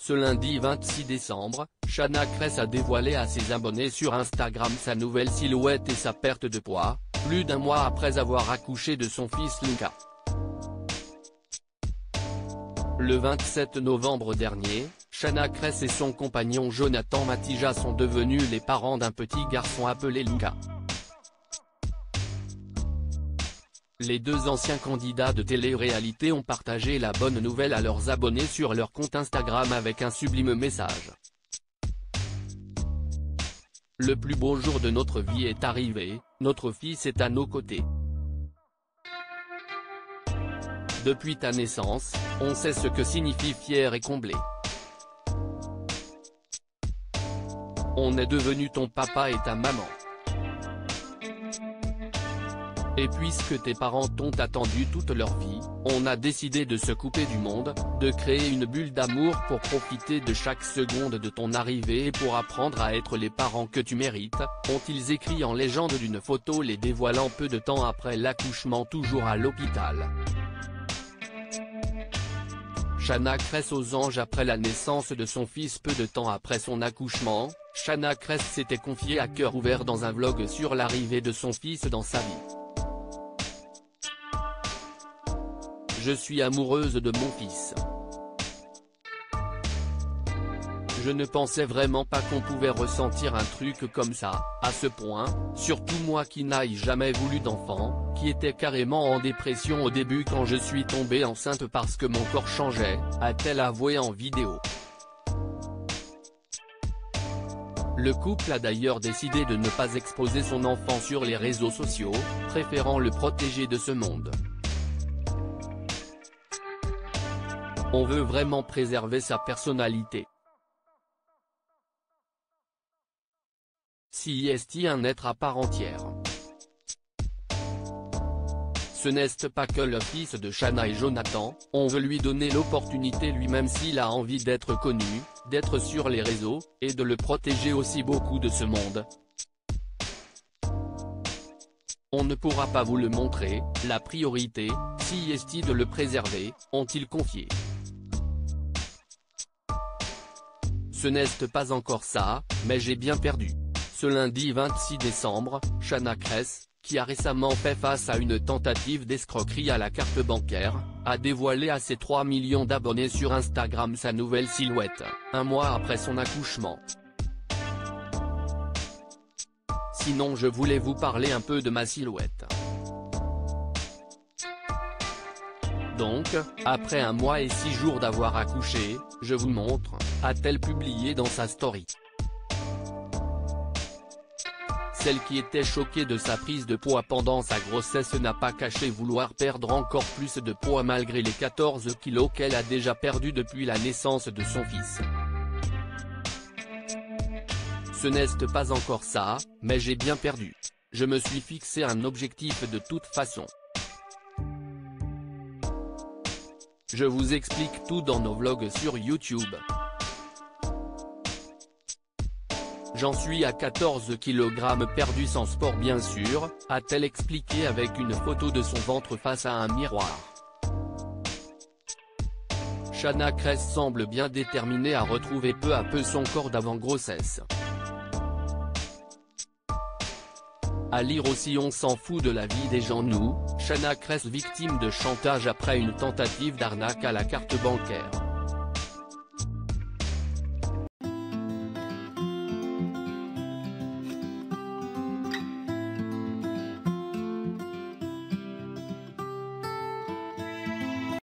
Ce lundi 26 décembre, Shana Kress a dévoilé à ses abonnés sur Instagram sa nouvelle silhouette et sa perte de poids, plus d'un mois après avoir accouché de son fils Luca. Le 27 novembre dernier, Shana Kress et son compagnon Jonathan Matija sont devenus les parents d'un petit garçon appelé Luca. Les deux anciens candidats de télé-réalité ont partagé la bonne nouvelle à leurs abonnés sur leur compte Instagram avec un sublime message. Le plus beau jour de notre vie est arrivé, notre fils est à nos côtés. Depuis ta naissance, on sait ce que signifie fier et comblé. On est devenu ton papa et ta maman. Et puisque tes parents t'ont attendu toute leur vie, on a décidé de se couper du monde, de créer une bulle d'amour pour profiter de chaque seconde de ton arrivée et pour apprendre à être les parents que tu mérites, ont-ils écrit en légende d'une photo les dévoilant peu de temps après l'accouchement toujours à l'hôpital. Shana Kress aux anges après la naissance de son fils. Peu de temps après son accouchement, Shana Kress s'était confiée à cœur ouvert dans un vlog sur l'arrivée de son fils dans sa vie. Je suis amoureuse de mon fils. Je ne pensais vraiment pas qu'on pouvait ressentir un truc comme ça, à ce point, surtout moi qui n'ai jamais voulu d'enfant, qui était carrément en dépression au début quand je suis tombée enceinte parce que mon corps changeait, a-t-elle avoué en vidéo. Le couple a d'ailleurs décidé de ne pas exposer son enfant sur les réseaux sociaux, préférant le protéger de ce monde. On veut vraiment préserver sa personnalité. Si est un être à part entière. Ce n'est pas que le fils de Shana et Jonathan, on veut lui donner l'opportunité lui-même s'il a envie d'être connu, d'être sur les réseaux, et de le protéger aussi beaucoup de ce monde. On ne pourra pas vous le montrer, la priorité, si est de le préserver, ont-ils confié. Ce n'est pas encore ça, mais j'ai bien perdu. Ce lundi 26 décembre, Shana Kress, qui a récemment fait face à une tentative d'escroquerie à la carte bancaire, a dévoilé à ses 3 millions d'abonnés sur Instagram sa nouvelle silhouette, un mois après son accouchement. Sinon je voulais vous parler un peu de ma silhouette. Donc, après un mois et 6 jours d'avoir accouché, je vous montre, a-t-elle publié dans sa story. Celle qui était choquée de sa prise de poids pendant sa grossesse n'a pas caché vouloir perdre encore plus de poids malgré les 14 kilos qu'elle a déjà perdus depuis la naissance de son fils. Ce n'est pas encore ça, mais j'ai bien perdu. Je me suis fixé un objectif de toute façon. Je vous explique tout dans nos vlogs sur YouTube. J'en suis à 14 kg perdus sans sport bien sûr, a-t-elle expliqué avec une photo de son ventre face à un miroir. Shana Kress semble bien déterminée à retrouver peu à peu son corps d'avant grossesse. À lire aussi on s'en fout de la vie des gens nous, Shana Kress victime de chantage après une tentative d'arnaque à la carte bancaire.